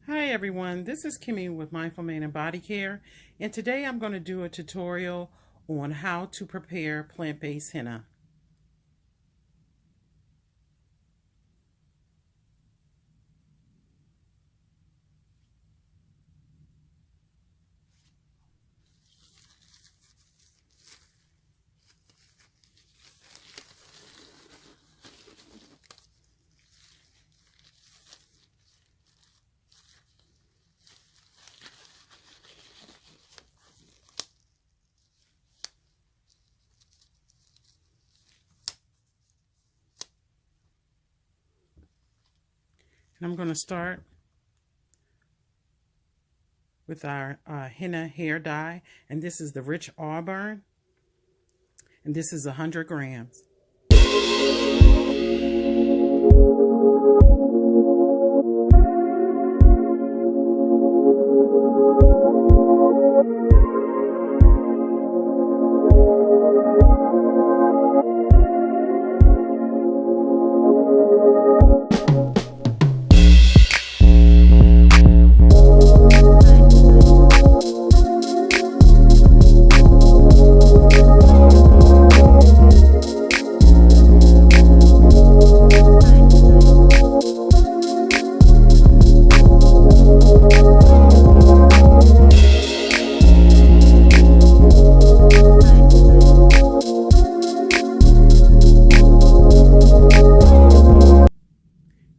Hi everyone, this is Kimmie with Mindful Man and Body Care, and today I'm going to do a tutorial on how to prepare plant-based henna. And I'm going to start with our henna hair dye, and this is the rich Auburn, and this is 100 grams.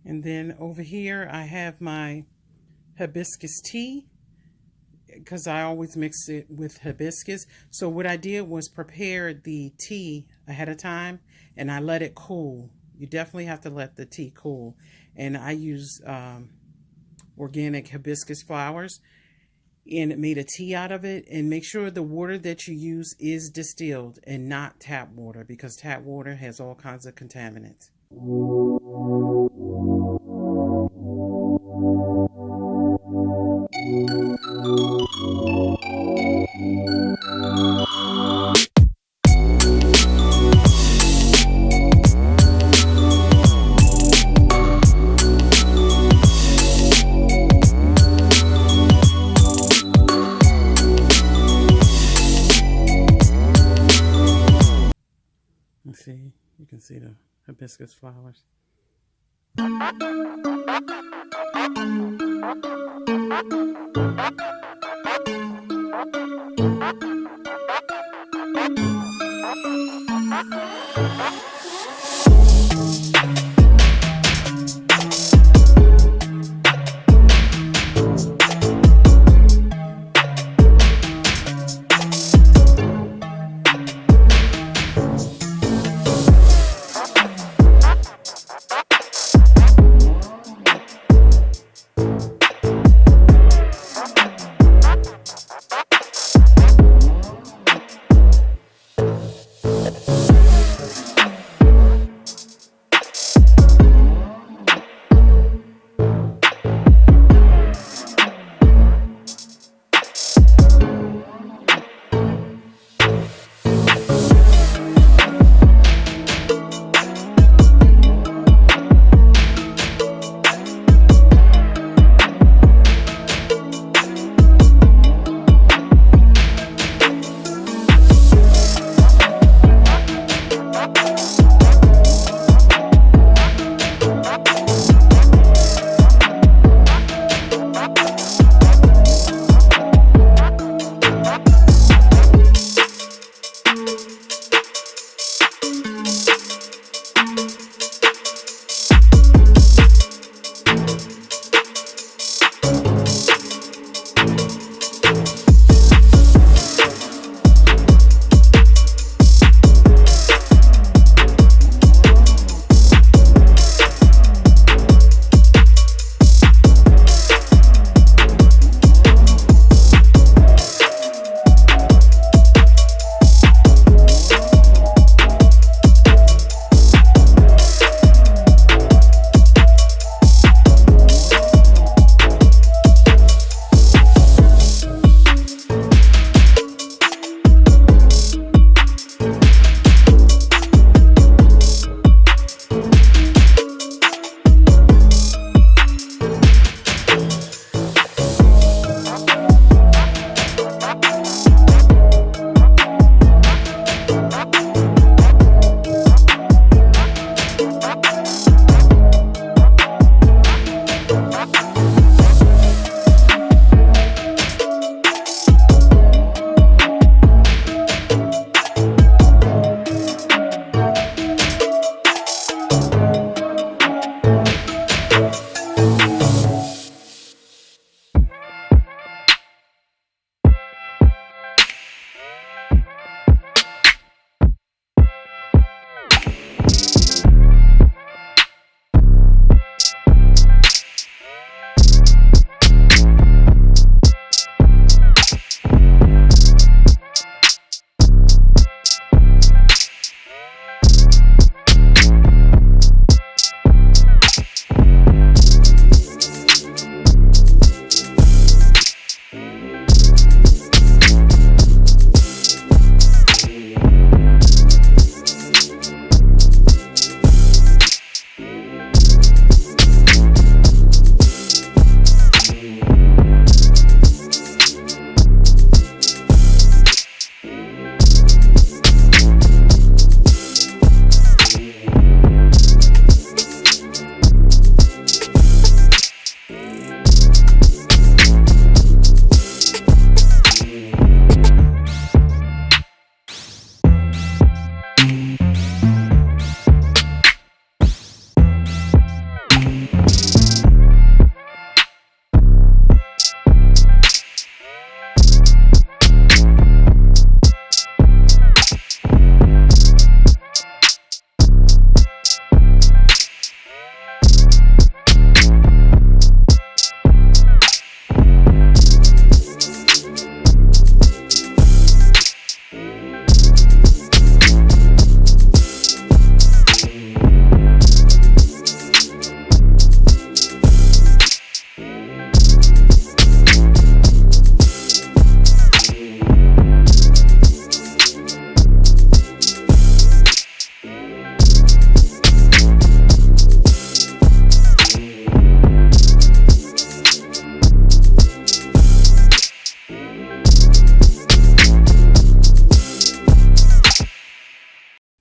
And then over here I have my hibiscus tea, because I always mix it with hibiscus. So what I did was prepare the tea ahead of time and I let it cool. You definitely have to let the tea cool. And I use organic hibiscus flowers and made a tea out of it. And make sure the water that you use is distilled and not tap water, because tap water has all kinds of contaminants. Let's see, you can see the hibiscus flowers.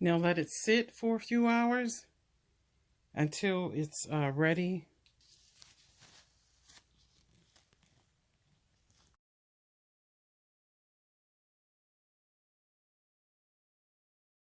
Now let it sit for a few hours until it's ready